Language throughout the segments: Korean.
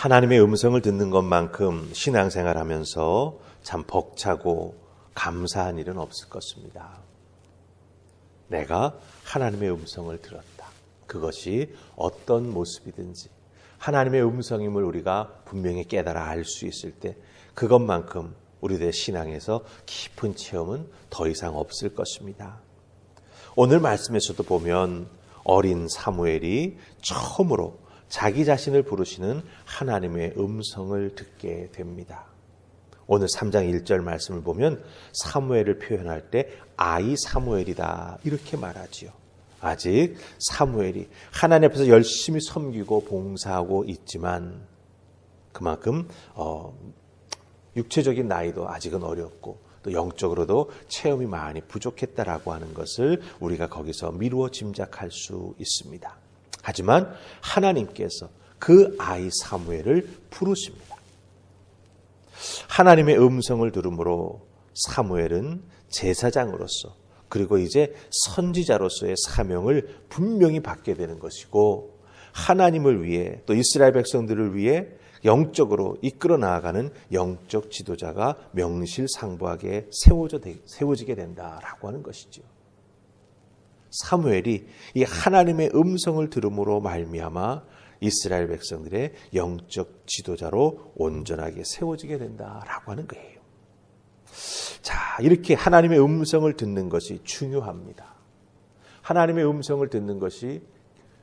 하나님의 음성을 듣는 것만큼 신앙생활하면서 참 벅차고 감사한 일은 없을 것입니다. 내가 하나님의 음성을 들었다. 그것이 어떤 모습이든지 하나님의 음성임을 우리가 분명히 깨달아 알 수 있을 때 그것만큼 우리들의 신앙에서 깊은 체험은 더 이상 없을 것입니다. 오늘 말씀에서도 보면 어린 사무엘이 처음으로 자기 자신을 부르시는 하나님의 음성을 듣게 됩니다. 오늘 3장 1절 말씀을 보면 사무엘을 표현할 때 아이 사무엘이다 이렇게 말하지요. 아직 사무엘이 하나님 앞에서 열심히 섬기고 봉사하고 있지만 그만큼 육체적인 나이도 아직은 어렸고 또 영적으로도 체험이 많이 부족했다라고 하는 것을 우리가 거기서 미루어 짐작할 수 있습니다. 하지만 하나님께서 그 아이 사무엘을 부르십니다. 하나님의 음성을 들음으로 사무엘은 제사장으로서 그리고 이제 선지자로서의 사명을 분명히 받게 되는 것이고 하나님을 위해 또 이스라엘 백성들을 위해 영적으로 이끌어 나아가는 영적 지도자가 명실상부하게 세워지게 된다라고 하는 것이죠. 사무엘이 이 하나님의 음성을 들음으로 말미암아 이스라엘 백성들의 영적 지도자로 온전하게 세워지게 된다라고 하는 거예요. 자, 이렇게 하나님의 음성을 듣는 것이 중요합니다. 하나님의 음성을 듣는 것이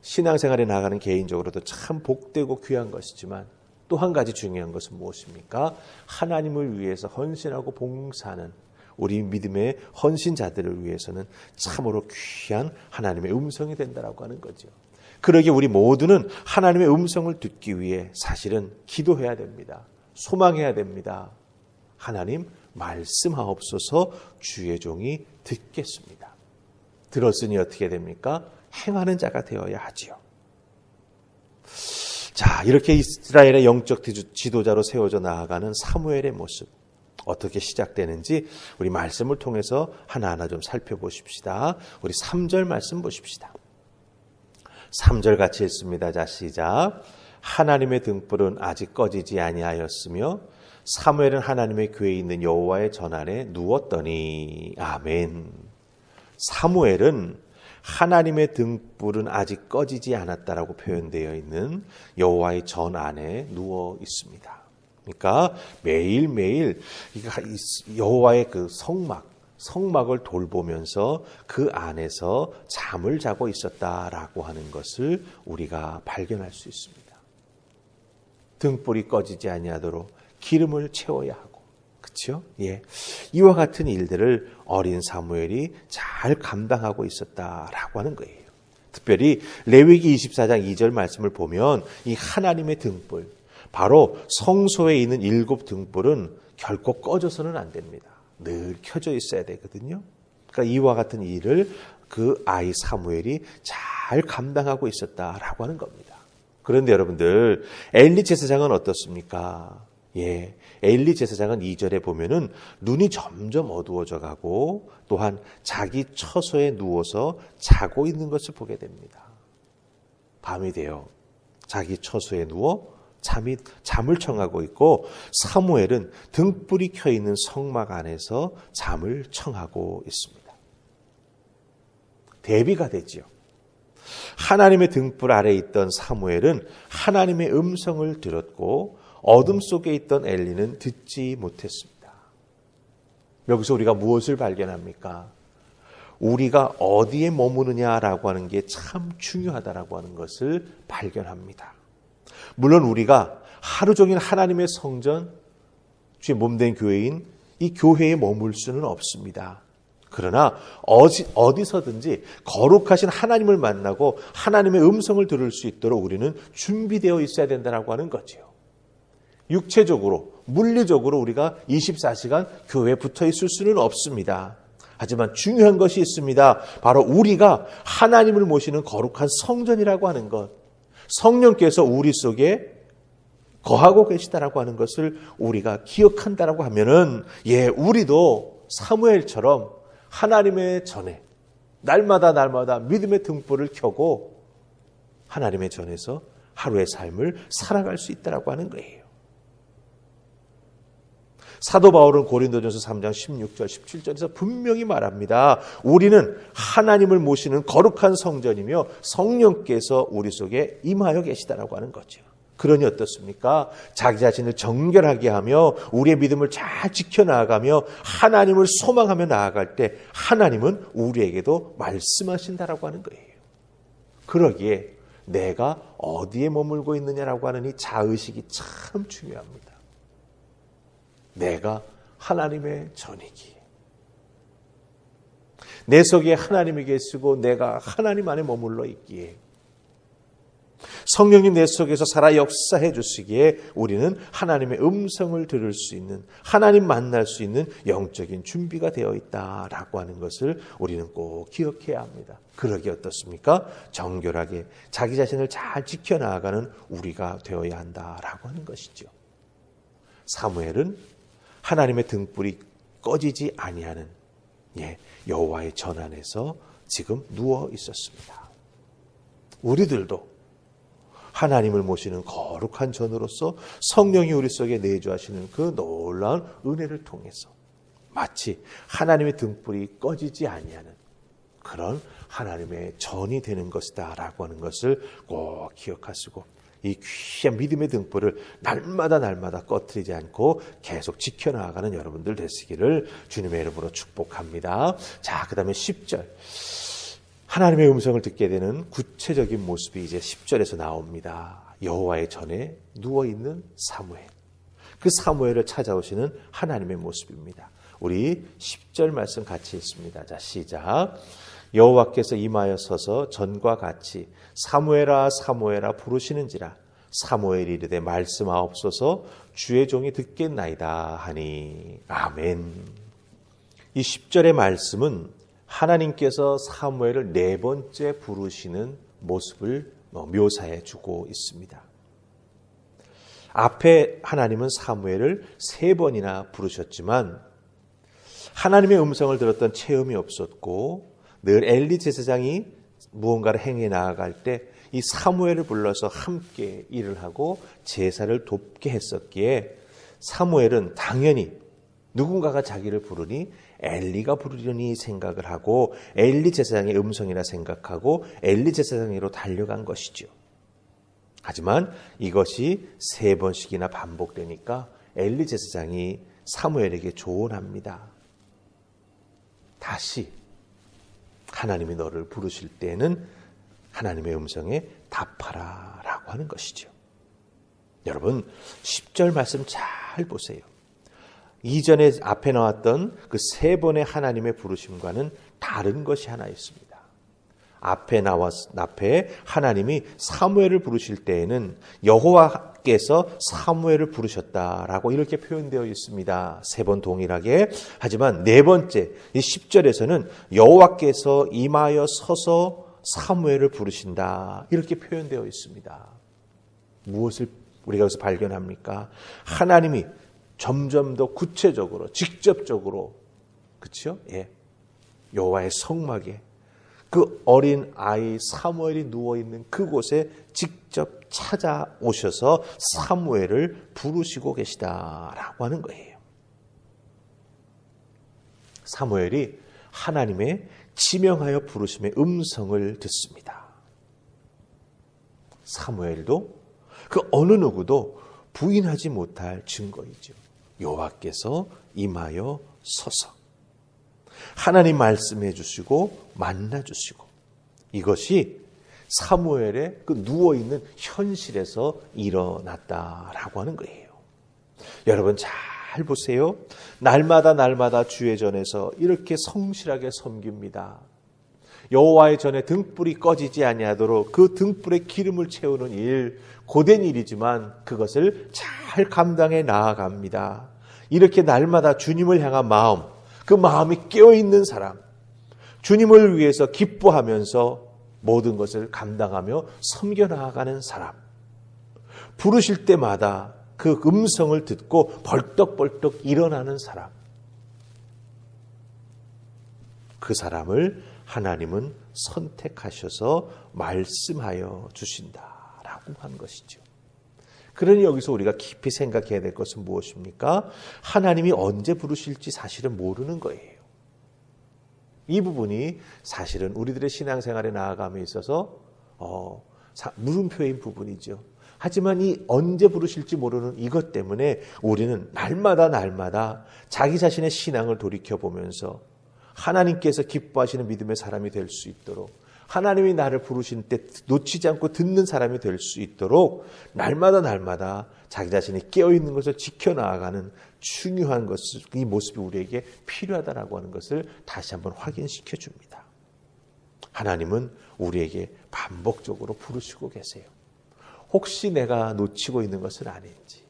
신앙생활에 나가는 개인적으로도 참 복되고 귀한 것이지만 또 한 가지 중요한 것은 무엇입니까? 하나님을 위해서 헌신하고 봉사하는 우리 믿음의 헌신자들을 위해서는 참으로 귀한 하나님의 음성이 된다라고 하는 거죠. 그러기에 우리 모두는 하나님의 음성을 듣기 위해 사실은 기도해야 됩니다. 소망해야 됩니다. 하나님 말씀하옵소서 주의 종이 듣겠습니다. 들었으니 어떻게 됩니까? 행하는 자가 되어야 하지요. 자, 이렇게 이스라엘의 영적 지도자로 세워져 나아가는 사무엘의 모습 어떻게 시작되는지 우리 말씀을 통해서 하나하나 좀 살펴보십시다. 우리 3절 말씀 보십시다. 3절 같이 읽습니다. 자, 시작. 하나님의 등불은 아직 꺼지지 아니하였으며 사무엘은 하나님의 궤에 있는 여호와의 전 안에 누웠더니. 아멘. 사무엘은 하나님의 등불은 아직 꺼지지 않았다라고 표현되어 있는 여호와의 전 안에 누워 있습니다. 그러니까 매일매일 여호와의 그 성막을 돌보면서 그 안에서 잠을 자고 있었다라고 하는 것을 우리가 발견할 수 있습니다. 등불이 꺼지지 아니하도록 기름을 채워야 하고, 그렇죠? 예, 이와 같은 일들을 어린 사무엘이 잘 감당하고 있었다라고 하는 거예요. 특별히 레위기 24장 2절 말씀을 보면 이 하나님의 등불, 바로 성소에 있는 7 등불은 결코 꺼져서는 안 됩니다. 늘 켜져 있어야 되거든요. 그러니까 이와 같은 일을 그 아이 사무엘이 잘 감당하고 있었다라고 하는 겁니다. 그런데 여러분들, 엘리 제사장은 어떻습니까? 예, 엘리 제사장은 2절에 보면은 눈이 점점 어두워져 가고 또한 자기 처소에 누워서 자고 있는 것을 보게 됩니다. 밤이 되어 자기 처소에 누워 잠을 청하고 있고 사무엘은 등불이 켜 있는 성막 안에서 잠을 청하고 있습니다. 대비가 되지요. 하나님의 등불 아래에 있던 사무엘은 하나님의 음성을 들었고 어둠 속에 있던 엘리는 듣지 못했습니다. 여기서 우리가 무엇을 발견합니까? 우리가 어디에 머무느냐라고 하는 게 참 중요하다라고 하는 것을 발견합니다. 물론 우리가 하루 종일 하나님의 성전, 주의 몸된 교회인 이 교회에 머물 수는 없습니다. 그러나 어디서든지 거룩하신 하나님을 만나고 하나님의 음성을 들을 수 있도록 우리는 준비되어 있어야 된다고 하는 거죠. 육체적으로, 물리적으로 우리가 24시간 교회에 붙어 있을 수는 없습니다. 하지만 중요한 것이 있습니다. 바로 우리가 하나님을 모시는 거룩한 성전이라고 하는 것, 성령께서 우리 속에 거하고 계시다라고 하는 것을 우리가 기억한다라고 하면은, 예, 우리도 사무엘처럼 하나님의 전에 날마다 믿음의 등불을 켜고 하나님의 전에서 하루의 삶을 살아갈 수 있다라고 하는 거예요. 사도 바울은 고린도전서 3장 16절 17절에서 분명히 말합니다. 우리는 하나님을 모시는 거룩한 성전이며 성령께서 우리 속에 임하여 계시다라고 하는 거죠. 그러니 어떻습니까? 자기 자신을 정결하게 하며 우리의 믿음을 잘 지켜나가며 하나님을 소망하며 나아갈 때 하나님은 우리에게도 말씀하신다라고 하는 거예요. 그러기에 내가 어디에 머물고 있느냐라고 하는 이 자의식이 참 중요합니다. 내가 하나님의 전이기. 내 속에 하나님이 계시고 내가 하나님 안에 머물러 있기에 성령님 내 속에서 살아 역사해 주시기에 우리는 하나님의 음성을 들을 수 있는, 하나님 만날 수 있는 영적인 준비가 되어 있다라고 하는 것을 우리는 꼭 기억해야 합니다. 그러기 어떻습니까? 정결하게 자기 자신을 잘 지켜나가는 우리가 되어야 한다라고 하는 것이죠. 사무엘은 하나님의 등불이 꺼지지 아니하는 여호와의 전 안에서 지금 누워 있었습니다. 우리들도 하나님을 모시는 거룩한 전으로서 성령이 우리 속에 내주하시는 그 놀라운 은혜를 통해서 마치 하나님의 등불이 꺼지지 아니하는 그런 하나님의 전이 되는 것이다 라고 하는 것을 꼭 기억하시고 이 귀한 믿음의 등불을 날마다 꺼뜨리지 않고 계속 지켜나가는 여러분들 되시기를 주님의 이름으로 축복합니다. 자, 그 다음에 10절. 하나님의 음성을 듣게 되는 구체적인 모습이 이제 10절에서 나옵니다. 여호와의 전에 누워있는 사무엘. 그 사무엘을 찾아오시는 하나님의 모습입니다. 우리 10절 말씀 같이 읽습니다. 자, 시작. 여호와께서 임하여 서서 전과 같이 사무엘아 사무엘아 부르시는지라 사무엘이 이르되 말씀하옵소서 주의 종이 듣겠나이다 하니. 아멘. 이 10절의 말씀은 하나님께서 사무엘을 4번째 부르시는 모습을 묘사해 주고 있습니다. 앞에 하나님은 사무엘을 3번이나 부르셨지만 하나님의 음성을 들었던 체험이 없었고 늘 엘리 제사장이 무언가를 행해 나아갈 때 이 사무엘을 불러서 함께 일을 하고 제사를 돕게 했었기에 사무엘은 당연히 누군가가 자기를 부르니 엘리가 부르려니 생각을 하고 엘리 제사장의 음성이라 생각하고 엘리 제사장으로 달려간 것이죠. 하지만 이것이 3번씩이나 반복되니까 엘리 제사장이 사무엘에게 조언합니다. 다시 하나님이 너를 부르실 때는 하나님의 음성에 답하라 라고 하는 것이죠. 여러분 10절 말씀 잘 보세요. 이전에 앞에 나왔던 그 3번의 하나님의 부르심과는 다른 것이 하나 있습니다. 앞에 하나님이 사무엘을 부르실 때에는 여호와께서 사무엘을 부르셨다라고 이렇게 표현되어 있습니다. 3번 동일하게. 하지만 4번째 이 10절에서는 여호와께서 임하여 서서 사무엘을 부르신다 이렇게 표현되어 있습니다. 무엇을 우리가 여기서 발견합니까? 하나님이 점점 더 구체적으로 직접적으로 그렇죠? 여호와의 성막에 그 어린 아이 사무엘이 누워있는 그곳에 직접 찾아오셔서 사무엘을 부르시고 계시다라고 하는 거예요. 사무엘이 하나님의 지명하여 부르심의 음성을 듣습니다. 사무엘도 그 어느 누구도 부인하지 못할 증거이죠. 여호와께서 임하여 서서 하나님 말씀해 주시고 만나 주시고 이것이 사무엘의 그 누워있는 현실에서 일어났다라고 하는 거예요. 여러분 잘 보세요. 날마다 주의 전에서 이렇게 성실하게 섬깁니다. 여호와의 전에 등불이 꺼지지 아니하도록 그 등불에 기름을 채우는 일, 고된 일이지만 그것을 잘 감당해 나아갑니다. 이렇게 날마다 주님을 향한 마음, 그 마음이 깨어있는 사람, 주님을 위해서 기뻐하면서 모든 것을 감당하며 섬겨 나아가는 사람, 부르실 때마다 그 음성을 듣고 벌떡벌떡 일어나는 사람, 그 사람을 하나님은 선택하셔서 말씀하여 주신다라고 참한 것이죠. 그러니 여기서 우리가 깊이 생각해야 될 것은 무엇입니까? 하나님이 언제 부르실지 사실은 모르는 거예요. 이 부분이 사실은 우리들의 신앙생활에 나아감에 있어서 물음표인 부분이죠. 하지만 이 언제 부르실지 모르는 이것 때문에 우리는 날마다 자기 자신의 신앙을 돌이켜보면서 하나님께서 기뻐하시는 믿음의 사람이 될 수 있도록, 하나님이 나를 부르신 때 놓치지 않고 듣는 사람이 될 수 있도록 날마다 자기 자신이 깨어있는 것을 지켜나가는 중요한 것을, 이 모습이 우리에게 필요하다라고 하는 것을 다시 한번 확인시켜 줍니다. 하나님은 우리에게 반복적으로 부르시고 계세요. 혹시 내가 놓치고 있는 것은 아닌지,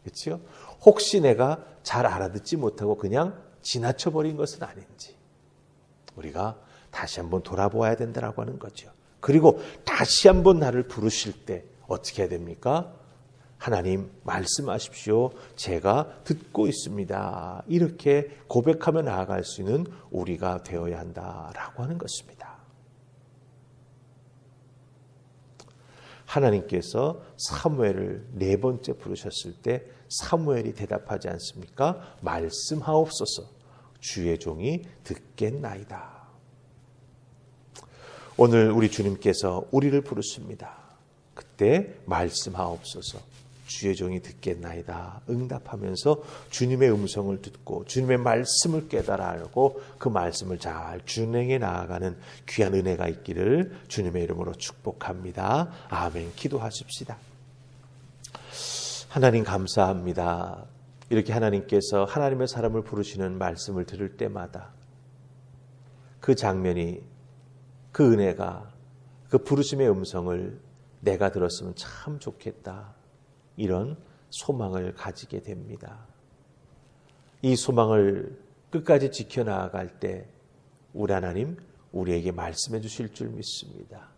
그렇죠? 혹시 내가 잘 알아듣지 못하고 그냥 지나쳐버린 것은 아닌지 우리가 다시 한번 돌아보아야 된다라고 하는 거죠. 그리고 다시 한번 나를 부르실 때 어떻게 해야 됩니까? 하나님 말씀하십시오. 제가 듣고 있습니다. 이렇게 고백하며 나아갈 수 있는 우리가 되어야 한다라고 하는 것입니다. 하나님께서 사무엘을 4번째 부르셨을 때 사무엘이 대답하지 않습니까? 말씀하옵소서, 주의 종이 듣겠나이다. 오늘 우리 주님께서 우리를 부르십니다. 그때 말씀하옵소서, 주의 종이 듣겠나이다 응답하면서 주님의 음성을 듣고 주님의 말씀을 깨달아 알고 그 말씀을 잘 준행해 나아가는 귀한 은혜가 있기를 주님의 이름으로 축복합니다. 아멘. 기도하십시다. 하나님 감사합니다. 이렇게 하나님께서 하나님의 사람을 부르시는 말씀을 들을 때마다 그 장면이, 그 은혜가, 그 부르심의 음성을 내가 들었으면 참 좋겠다, 이런 소망을 가지게 됩니다. 이 소망을 끝까지 지켜나갈 때 우리 하나님 우리에게 말씀해 주실 줄 믿습니다.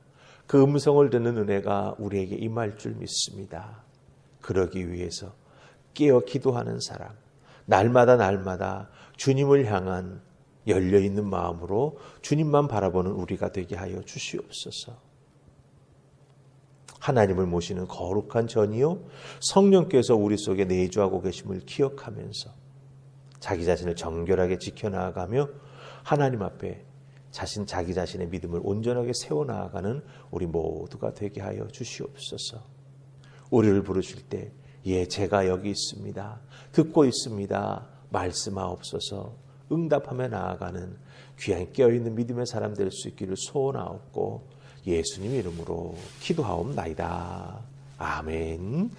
그 음성을 듣는 은혜가 우리에게 임할 줄 믿습니다. 그러기 위해서 깨어 기도하는 사람, 날마다 주님을 향한 열려있는 마음으로 주님만 바라보는 우리가 되게 하여 주시옵소서. 하나님을 모시는 거룩한 전이요, 성령께서 우리 속에 내주하고 계심을 기억하면서 자기 자신을 정결하게 지켜나가며 하나님 앞에 자기 자신의 믿음을 온전하게 세워나가는 우리 모두가 되게 하여 주시옵소서. 우리를 부르실 때 제가 여기 있습니다, 듣고 있습니다, 말씀하옵소서 응답하며 나아가는 귀한 깨어있는 믿음의 사람 될 수 있기를 소원하옵고 예수님 이름으로 기도하옵나이다. 아멘.